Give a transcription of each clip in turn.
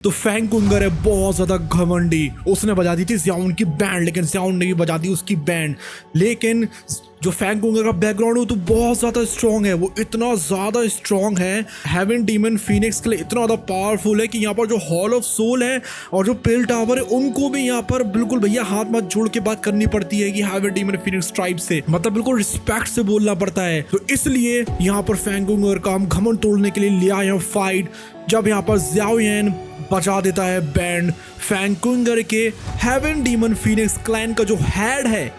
तो फैंग कुंगर है बहुत ज्यादा घमंडी, उसने बजा दी थी ज़ियाओन की बैंड, लेकिन ज़ियाओन ने भी बजा दी उसकी बैंड। लेकिन जो फैंग कुंगर का बैकग्राउंड है वो तो बहुत ज्यादा स्ट्रॉन्ग है, वो इतना ज्यादा स्ट्रॉन्ग है हेवन डीमन फीनिक्स के लिए इतना ज्यादा पावरफुल है कि यहाँ पर जो हॉल ऑफ सोल है और जो पेल टावर है उनको भी यहाँ पर बिल्कुल भैया हाथ मत जोड़ के बात करनी पड़ती है कि हेवन डीमन फीनिक्स ट्राइब से, मतलब बिल्कुल रिस्पेक्ट से बोलना पड़ता है। तो इसलिए यहाँ पर फैंग कुंगर का हम घमंड तोड़ने के लिए लिया है फाइट, जब यहाँ पर ज़ियाओयेन बजा देता है बैंड फैंग कुंगर के हेवन डीमन फीनिक्स क्लैन का जो हेड है,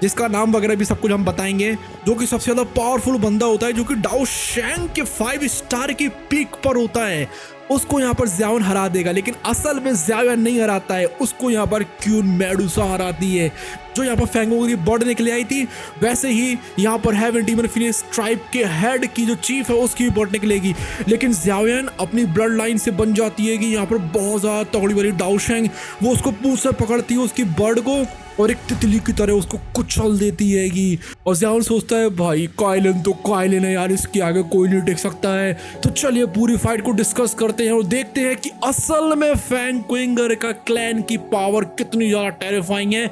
जिसका नाम वगैरह भी सब कुछ हम बताएंगे, जो कि सबसे ज्यादा पावरफुल बंदा होता है, जो कि डाओ शैंग के 5 स्टार की पीक पर होता है, उसको यहाँ पर ज़ियाओन हरा देगा। लेकिन असल में ज़ियाओन नहीं हराता है, उसको यहाँ पर क्यून मेडुसा हराती है, जो यहाँ पर फैंग कुंगर की बर्ड निकले आई थी। वैसे ही यहाँ पर हेवन डीमन फीनिक्स ट्राइब के हेड की जो चीफ है उसकी भी बर्ड निकलेगी, लेकिन ज़ियाओन अपनी ब्लड लाइन से बन जाती है कि यहाँ पर बहुत ज्यादा तगड़ी वाली डाओ शैंग, वो उसको पूंछ से पकड़ती है उसकी बर्ड को और एक तितली की तरह उसको कुचल देती है। और ज़ियाओन सोचता है भाई काइलन तो काइलन है यार, इसके आगे कोई नहीं टिक सकता है। तो चलिए पूरी फाइट को डिस्कस करते हैं और देखते हैं कि असल में फैंग कुंगर का क्लैन की पावर कितनी ज्यादा टेरिफाइंग है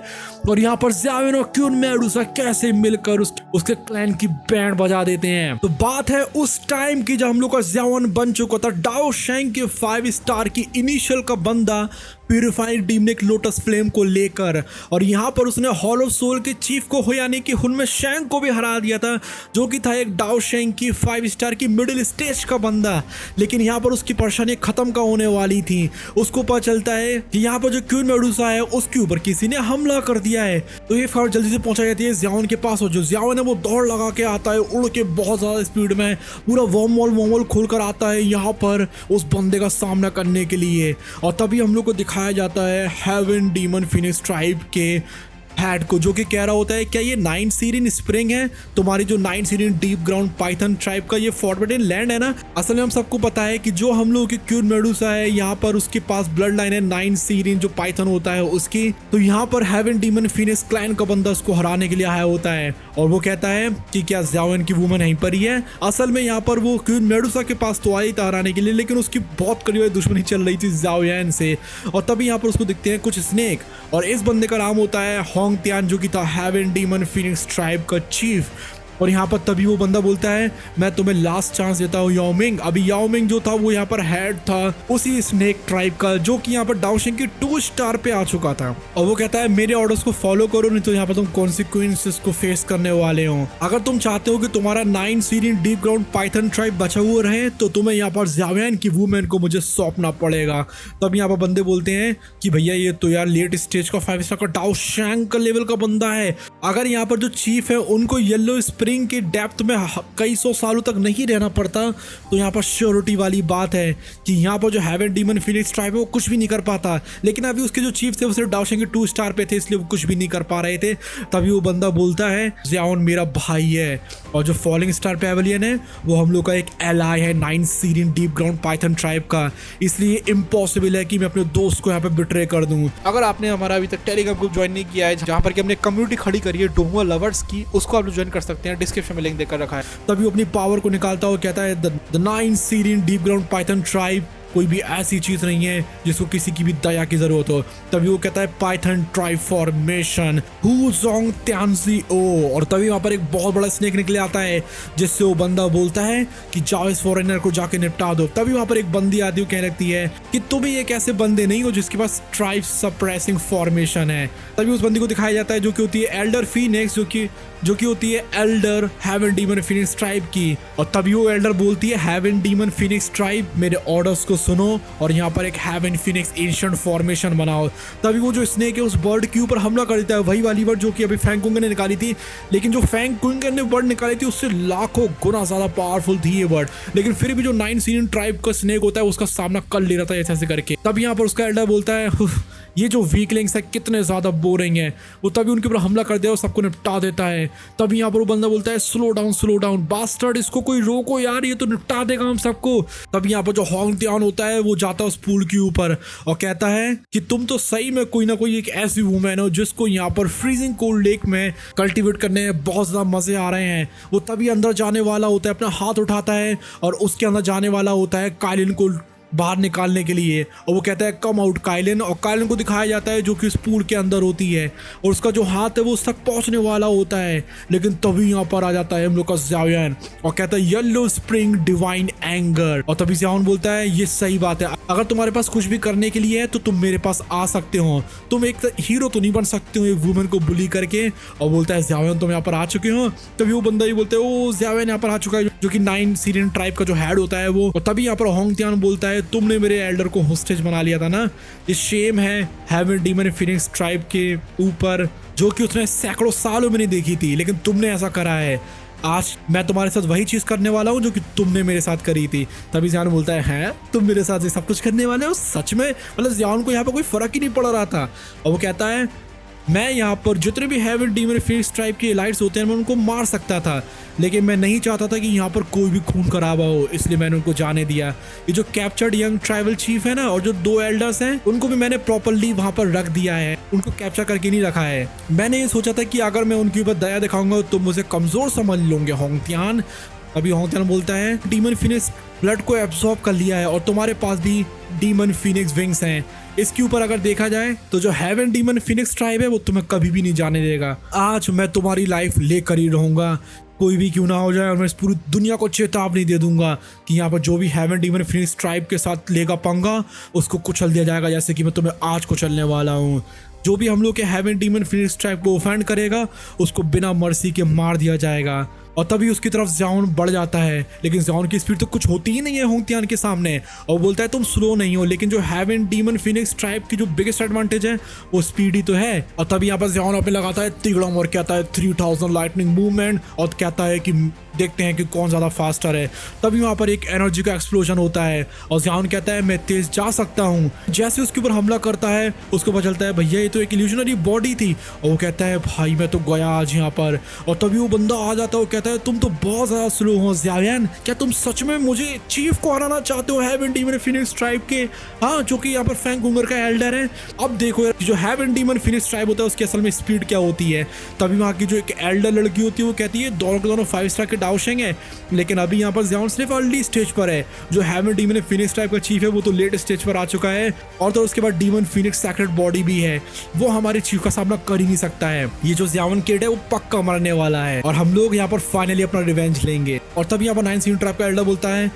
और यहाँ पर ज़ियाओन और क्यून मेडुसा कैसे मिलकर उसके क्लैन की बैंड बजा देते हैं। तो बात है उस टाइम की जब हम लोग का ज़ियाओन बन चुका था डाओ शैंग के 5 स्टार की इनिशियल का बंदा प्यूरिफाइड डीमनिक लोटस फ्लेम को लेकर, और यहाँ पर उसने हॉल ऑफ सोल के चीफ को यानी कि हुनमे शैंग को भी हरा दिया था, जो कि था एक डाओ शैंग की 5 स्टार की मिडिल स्टेज का बंदा। लेकिन यहाँ पर उसकी परेशानी खत्म का होने वाली थी, उसको पता चलता है कि यहाँ पर जो क्यून मेडुसा है उसके ऊपर किसी ने हमला कर दिया है। तो ये खबर जल्दी से पहुंचाई जाती है ज़ियाओन के पास, और जो ज़ियाओन है वो दौड़ लगा के आता है उड़ के बहुत ज्यादा स्पीड में, पूरा वर्महोल खोल कर आता है यहाँ पर उस बंदे का सामना करने के लिए। और तभी हम लोग को दिखाया जाता है हेवन डीमन फीनिक्स ट्राइब के हेड को, जो कि कह रहा होता है क्या ये 9 सीरीन स्प्रिंग है, तुम्हारी जो 9 serene deep ground python tribe का ये फॉरबिडन लैंड है ना। असल में हम सबको पता है कि जो हम लोगों की क्यून मेडुसा है यहाँ पर उसके पास ब्लड लाइन है 9 सीरीन जो पाइथन होता है उसकी। तो यहाँ पर हेवन डीमन फीनिक्स क्लैन का बंदा उसको हराने के लिए आया होता है और वो कहता है कि क्या ज़ियाओन की वुमन यहीं पर ही है। असल में यहाँ पर वो क्यून मेडुसा के पास तो आई था हराने के लिए, लेकिन उसकी बहुत करीबी दुश्मनी चल रही थी ज़ियाओयेन से। और तभी यहाँ पर उसको दिखते हैं कुछ स्नेक, और इस बंदे का नाम होता है होंग त्यान, जो कि था हेवन डीमन फीनिक्स ट्राइब का चीफ। और यहाँ पर तभी वो बंदा बोलता है मैं तुम्हें लास्ट चांस देता हूँ याओमिंग। अभी याओमिंग जो था वो यहाँ पर हेड था उसी स्नेक ट्राइब का, जो कि यहाँ पर डाओ शैंग की 2 स्टार पे आ चुका था। और वो कहता है मेरे ऑर्डर्स को फॉलो करो, नहीं तो यहाँ पर तुम कॉन्सिक्वेंसेस को फेस करने वाले हो। अगर तुम चाहते हो कि तुम्हारा 9 serene deep ground python tribe बचा हुआ रहे तो तुम्हें यहाँ पर ज़ियाओयेन की वुमेन को मुझे सौंपना पड़ेगा। तब यहाँ पर बंदे बोलते हैं कि भैया ये तो यार लेट स्टेज का 5 स्टार का डाओ शैंग का लेवल का बंदा है, अगर यहाँ पर जो चीफ है उनको येलो स्प्रिंग के डेप्थ में कई 100 सालों तक नहीं रहना पड़ता, तो यहाँ पर श्योरिटी वाली बात है कि यहाँ पर जो हेवन डीमन फीनिक्स ट्राइब है वो कुछ भी नहीं कर पाता। लेकिन अभी उसके जो चीफ थे वो सिर्फ डाओ शैंग के 2 स्टार पे थे, इसलिए वो कुछ भी नहीं कर पा रहे थे। तभी वो बंदा बोलता है ज़ियाओन मेरा भाई है, और जो फॉलिंग स्टार पैवेलियन है वो हम लोग का एक एलाई है 9 serene deep ground python tribe का, इसलिए इम्पॉसिबल है कि मैं अपने दोस्त को यहाँ पे बिट्रे कर दूं। अगर आपने हमारा अभी तक टेलीग्राम ग्रुप ज्वाइन नहीं किया है जहाँ पर कि हमने कम्युनिटी खड़ी करी है डोमुआ लवर्स की, उसको आप लोग ज्वाइन कर सकते हैं, डिस्क्रिप्शन में लिंक देकर रखा है। तभी वो अपनी पावर को निकालता हुआ कहता है the 9 serene deep ground python tribe कोई भी ऐसी चीज नहीं है जिसको किसी की भी दया की जरूरत हो। तभी वो कहता है पाइथन ट्राइब फॉर्मेशन हु जोंग त्यांजी ओ, और तभी वहां पर एक बहुत बड़ा स्नेक निकले आता है, जिससे वो बंदा बोलता है कि जाओ इस फॉरेनर को जाके निपटा दो। तभी वहां पर एक बंदी आती है कहने लगती है कि तुम ही एक ऐसे बंदे नहीं हो जिसके पास ट्राइब सप्रेसिंग फॉर्मेशन है। तभी उस बंदी को दिखाया जाता है जो कि होती है एल्डर फीनिक्स, जो कि होती है elder heaven demon phoenix tribe की। और तभी वो एल्डर बोलती है हेवन डीमन फीनिक्स ट्राइब मेरे ऑर्डर्स को सुनो और यहाँ पर एक हेवन फीनिक्स एंशिएंट फॉर्मेशन बनाओ। तभी वो जो स्नेक है उस बर्ड के ऊपर हमला कर देता है, वही वाली बर्ड जो कि अभी फैंग कुंगर ने निकाली थी। लेकिन जो फैंग कुंगर ने बर्ड निकाली थी उससे लाखों गुना ज्यादा पावरफुल थी ये बर्ड, लेकिन फिर भी जो 9 सीरीन ट्राइब का स्नेक होता है उसका सामना कर ले रहा था ऐसे करके। तब यहाँ पर उसका एल्डर बोलता है ये जो वीकलिंग्स है कितने ज्यादा बोरिंग है। वो तभी उनके ऊपर हमला कर दिया और सबको निपटा देता है। तभी यहाँ पर वो बंदा बोलता है स्लो डाउन बास्टर्ड, इसको कोई रोको यार, ये तो निपटा देगा हम सबको। तभी यहाँ पर जो होंग त्यान होता है वो जाता है उस पूल के ऊपर और कहता है कि तुम तो सही में कोई ना कोई एक ऐसी वुमेन हो जिसको यहाँ पर फ्रीजिंग कोल्ड लेक में कल्टीवेट करने में बहुत ज्यादा मजे आ रहे हैं। वो तभी अंदर जाने वाला होता है, अपना हाथ उठाता है और उसके अंदर जाने वाला होता है काइलिन को बाहर निकालने के लिए, और वो कहता है कम आउट काइलिन, और काइलिन को दिखाया जाता है जो कि उस पूल के अंदर होती है, और उसका जो हाथ है वो उस तक पहुंचने वाला होता है, लेकिन तभी यहाँ पर आ जाता है हम लोग का ज़ाओयन और कहता है येलो स्प्रिंग डिवाइन एंगर। और तभी ज़ाओयन बोलता है ये सही बात है, अगर तुम्हारे पास कुछ भी करने के लिए है तो तुम मेरे पास आ सकते हो, तुम एक हीरो तो नहीं बन सकते हो एक वुमेन को बुली करके। और बोलता है ज़ाओयन तुम यहाँ पर आ चुके हो। तभी वो बंदा ही बोलते है ओ ज़ाओयन यहाँ पर आ चुका है, जो कि 9 सीरियन ट्राइब का जो हेड होता है वो। और तभी यहाँ पर होंगटियान बोलता है तुमने मेरे एल्डर को होस्टेज बना लिया था ना, ये शेम है हेवन डीमन फीनिक्स ट्राइब के ऊपर, जो कि उसने सैकड़ों सालों में नहीं देखी थी, लेकिन तुमने ऐसा करा है। आज मैं तुम्हारे साथ वही चीज करने वाला हूँ जो कि तुमने मेरे साथ करी थी। तभी ज़ाओयन बोलता है हैं तुम मेरे साथ ये सब कुछ करने वाले हो सच में? मतलब ज़ाओयन को यहाँ पर कोई फर्क ही नहीं पड़ रहा था, और वो कहता है मैं यहाँ पर जितने भी हेवन डीमन फीनिक्स ट्राइब के एलाइट्स होते हैं मैं उनको मार सकता था, लेकिन मैं नहीं चाहता था कि यहाँ पर कोई भी खून खराबा हो, इसलिए मैंने उनको जाने दिया। ये जो कैप्चर्ड यंग ट्राइबल चीफ है ना, और जो 2 एल्डर्स हैं उनको भी मैंने प्रॉपरली वहाँ पर रख दिया है, उनको कैप्चर करके नहीं रखा है। मैंने ये सोचा था कि अगर मैं उनके ऊपर दया दिखाऊंगा तो मुझे कमजोर समझ लोगे होंगटियान। अभी होंगटियान बोलता है डीमन फीनिक्स ब्लड को एब्सॉर्ब कर लिया है और तुम्हारे पास भी डीमन फीनिक्स विंग्स हैं। इसके ऊपर अगर देखा जाए तो जो हेवन डीमन फीनिक्स ट्राइब है वो तुम्हें कभी भी नहीं जाने देगा। आज मैं तुम्हारी लाइफ लेकर ही रहूंगा, कोई भी क्यों ना हो जाए, और मैं इस पूरी दुनिया को चेतावनी दे दूंगा कि यहाँ पर जो भी हेवन डीमन फीनिक्स ट्राइब के साथ लेगा पंगा उसको कुचल दिया जाएगा, जैसे कि मैं तुम्हें आज कुचलने वाला हूँ। जो भी हम लोग के हेवन डीमन फीनिक्स ट्राइब को ऑफेंड करेगा उसको बिना मर्सी के मार दिया जाएगा। और तभी उसकी तरफ ज़ाओयन बढ़ जाता है, लेकिन ज़ाओयन की स्पीड तो कुछ होती ही नहीं है होंगटियान के सामने, और बोलता है तुम स्लो नहीं हो, लेकिन जो हेवन डीमन फीनिक्स ट्राइब की जो बिगेस्ट एडवांटेज है वो स्पीड ही तो है। और तभी यहाँ पर ज़ाओयन अपने लगाता है तिगड़म और कहता है 3000 लाइटनिंग मूवमेंट, और कहता है कि देखते हैं कि कौन ज़्यादा फास्टर है। तभी वहाँ पर एक एनर्जी का एक्सप्लोजन होता है और ज़ाओयन कहता है मैं तेज जा सकता हूँ। जैसे उसके ऊपर हमला करता है उसको पता चलता है भैया ये तो एक इल्यूजनरी बॉडी थी, और वो कहता है भाई मैं तो गया आज यहाँ पर। और तभी वो बंदा आ जाता है, वो कहता है तुम तो बहुत ज़्यादा स्लो हो ज़ाओयन, क्या तुम सच में मुझे चीफ को हराना चाहते हो हेवन डीमन फीनिक्स ट्राइब के? हाँ, जो कि यहाँ पर फैंगुंगर का एल्डर है। अब देखो यार जो हेवन डीमन फीनिक्स ट्राइब होता है उसकी असल में स्पीड क्या होती है। तभी वहाँ की जो एक एल्डर लड़की होती है वो कहती है दोनों के दोनों 5 स्टार के डाउशेंग है, लेकिन अभी यहाँ पर ज़ाओयन सिर्फ अर्ली स्टेज पर है। जो हेवन डीमन फीनिक्स टाइप का चीफ है वो तो लेट स्टेज पर आ चुका है, और तो उसके बाद डीमन फीनिक्स सैक्रेड बॉडी भी है, वो हमारे चीफ का सामना कर ही नहीं सकता है। ये जो ज़ाओयन किड है वो पक्का मरने वाला है, और हम लोग यहाँ पर फाइनली अपना रिवेंज लेंगे। और तब यहाँ पर 9 सीरियन ट्राइब का एल्डर बोलता है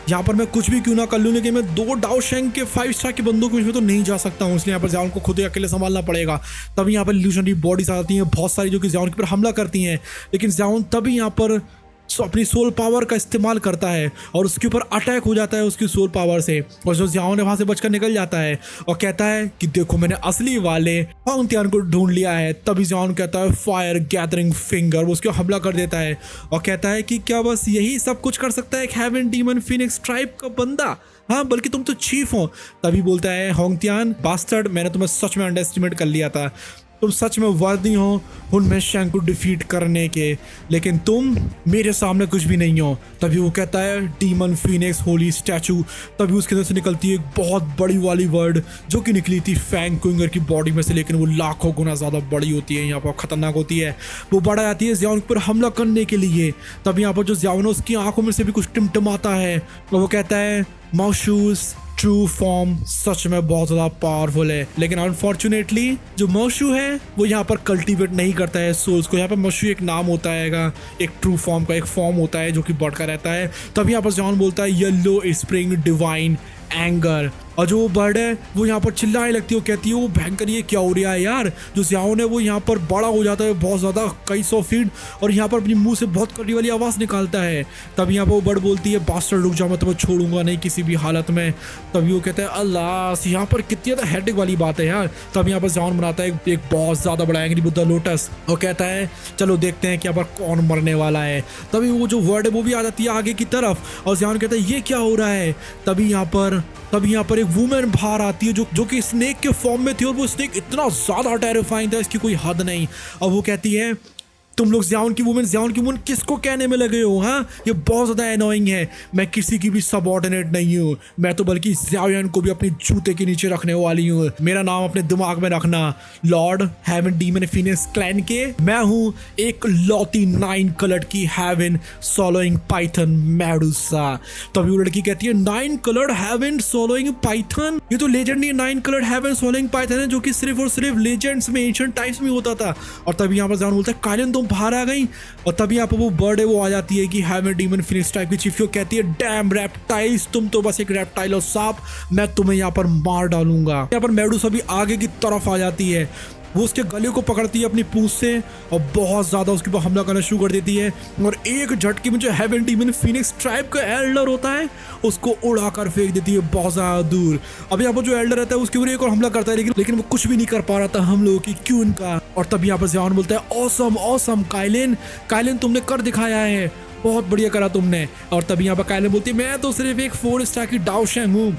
यहाँ पर मैं कुछ भी क्यों ना कर लूँ, लेकिन मैं 2 डाउशेंग के 5 स्टार की बंदूक में तो नहीं जा सकता हूँ, इसलिए यहाँ पर ज़ाओयन को खुद ही अकेले संभालना पड़ेगा। तभी यहाँ पर इल्यूजनरी बॉडीज आती हैं बहुत सारी जो कि ज़ाओयन के ऊपर हमला करती हैं, लेकिन ज़ाओयन तभी यहाँ पर अपनी सोल पावर का इस्तेमाल करता है और उसके ऊपर अटैक हो जाता है उसकी सोल पावर से, और जो ज़ाओयन वहां से बचकर निकल जाता है और कहता है कि देखो मैंने असली वाले होंगटियान को ढूंढ लिया है। तभी ज़ाओयन कहता है फायर गैदरिंग फिंगर, वो उसके हमला कर देता है और कहता है कि क्या बस यही सब कुछ कर सकता है एक हेवन डीमन फीनिक्स ट्राइब का बंदा? हाँ, बल्कि तुम तो चीफ हो। तभी बोलता है होंगटियान बास्टर्ड, मैंने तुम्हें सच में अंडर एस्टिमेट कर लिया था, तुम सच में वर्दी हो हुन शेंग को डिफीट करने के, लेकिन तुम मेरे सामने कुछ भी नहीं हो। तभी वो कहता है डीमन फीनिक्स होली स्टैचू। तभी उसके अंदर से निकलती है एक बहुत बड़ी वाली वर्ड जो कि निकली थी फैंगुंगर की बॉडी में से, लेकिन वो लाखों गुना ज़्यादा बड़ी होती है, यहाँ पर खतरनाक होती है। वो बढ़ जाती है ज़ाओयन पर हमला करने के लिए। तब यहाँ पर जो ज़ाओयन है उसकी आंखों में से भी कुछ टिमटिमाता है और वो कहता है मॉशूस ट्रू फॉर्म सच में बहुत ज़्यादा पावरफुल है, लेकिन अनफॉर्चुनेटली जो मशू है वो यहाँ पर कल्टीवेट नहीं करता है सोल्स को। यहाँ पर मशू एक नाम होता है, एक ट्रू फॉर्म का एक फॉर्म होता है जो कि बढ़कर रहता है। तभी यहाँ पर ज़ाओयन बोलता है येलो स्प्रिंग डिवाइन एंगर, और जो बर्ड है वो यहाँ पर चिल्लाने लगती है, वो कहती है वो भयंकर ये क्या हो रहा है यार। जो ज़ाओयन है वो यहाँ पर बड़ा हो जाता है बहुत ज़्यादा, कई 100 फीट, और यहाँ पर अपनी मुंह से बहुत कड़ी वाली आवाज़ निकालता है। तब यहाँ पर वो बर्ड बोलती है बास्टर्ड रुक जाओ, मैं तुम्हें छोड़ूंगा नहीं किसी भी हालत में। तभी वो कहता है अल्लाह, यहाँ पर कितनी ज़्यादा हेडेक वाली बात है यार। तब यहाँ पर ज़ाओयन बनाता है एक बहुत ज़्यादा बड़ा एंग्री बुद्धा लोटस और कहता है चलो देखते हैं कि यहाँ पर कौन मरने वाला है। तभी वो जो वर्ड है वो भी आ जाती है आगे की तरफ और ज़ाओयन कहता है ये क्या हो रहा है। तभी यहाँ पर एक वुमेन बाहर आती है जो कि स्नेक के फॉर्म में थी, और वो स्नेक इतना ज़्यादा टेरिफाइंग था इसकी कोई हद नहीं। और वो कहती है तुम लोग ज़ियाओन की वुमेन किसको कहने में लगे हो? हाँ, ये बहुत ज़्यादा एनोइंग है। मैं किसी की भी सबऑर्डिनेट नहीं हूँ, मैं तो बल्कि ज़ियाओन को भी अपने जूते के नीचे रखने वाली हूँ। मेरा नाम अपने दिमाग में रखना, lord heaven demon phoenix clan के मैं हूँ एक लौती 9 कलर्ड की हेवन सॉलोइंग पाइथन मेडुसा। तभी वो लड़की कहती है 9 कलर्ड हेवन सॉलोइंग पाइथन, ये तो legendary 9 coloured heaven swallowing python है जो कि सिर्फ और सिर्फ लेजेंड्स में एंशिएंट टाइम्स में होता था। और तभी यहाँ पर ज़ियाओन बोलता है काइलिन तुम बाहर आ गई। और तभी यहाँ पर वो बर्ड है वो आ जाती है कि हेवन डीमन फिनिक्स टाइप की चीफ को कहती है डैम रेप्टाइल्स, तुम तो बस एक रेप्टाइल और सांप, मैं तुम्हें यहाँ पर मार डालूंगा। यहाँ पर मेडुसा भी आगे की तरफ आ जाती है, वो उसके गले को पकड़ती है अपनी पूंछ से और बहुत ज़्यादा उसके ऊपर हमला करना शुरू कर देती है। और एक झटके में जो हेवन डीमन फिनिक्स ट्राइब का एल्डर होता है उसको उड़ा कर फेंक देती है बहुत ज़्यादा दूर। अब यहाँ पर जो एल्डर रहता है उसके ऊपर एक और हमला करता है, लेकिन वो कुछ भी नहीं कर पा रहा था हम लोगों की क्यून का। और तब यहाँ पर ज़ियाओन बोलता है ऑसम ऑसम काइलिन तुमने कर दिखाया है, बहुत बढ़िया करा तुमने। और तभी यहाँ पर काइलिन बोलती है मैं तो सिर्फ एक 4 स्टार की डाउशैंग हूँ,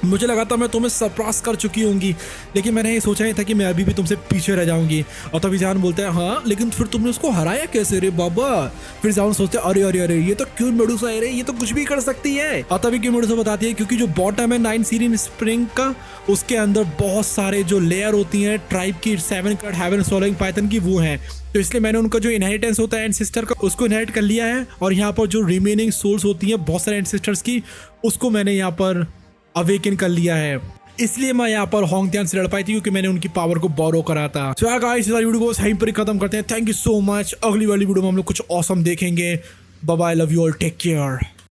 मुझे लगा था मैं तुम्हें सरपास कर चुकी होंगी, लेकिन मैंने ये सोचा ही था कि मैं अभी भी तुमसे पीछे रह जाऊंगी। और तभी ज़ियाओन बोलता है हाँ लेकिन फिर तुमने उसको हराया कैसे रे बाबा? फिर ज़ियाओन सोचते हैं अरे अरे अरे ये तो क्यून मेडुसा है रे, ये तो कुछ भी कर सकती है। और तभी क्यून मेडुसा बताती है क्योंकि जो बॉटम है 9 सीरीन स्प्रिंग का, उसके अंदर बहुत सारे जो लेयर होती हैं ट्राइब की 7 कलर्ड हेवन सॉलोइंग पाइथन की वो हैं, तो इसलिए मैंने उनका जो इनहेरिटेंस होता है एंसेस्टर का उसको इनहेरिट कर लिया है। और यहाँ पर जो रिमेनिंग सोल्स होती हैं बहुत सारे एंसेस्टर्स की, उसको मैंने यहाँ पर अवेकन कर लिया है, इसलिए मैं यहाँ पर होंगटियान से लड़ पाई थी क्योंकि मैंने उनकी पावर को बोरो करा था। सो गाइस इस वीडियो को यहीं पर ही खत्म करते हैं। Thank you so much. अगली वाली वीडियो में हम लोग कुछ ऑसम देखेंगे। Bye bye, love you all, take care.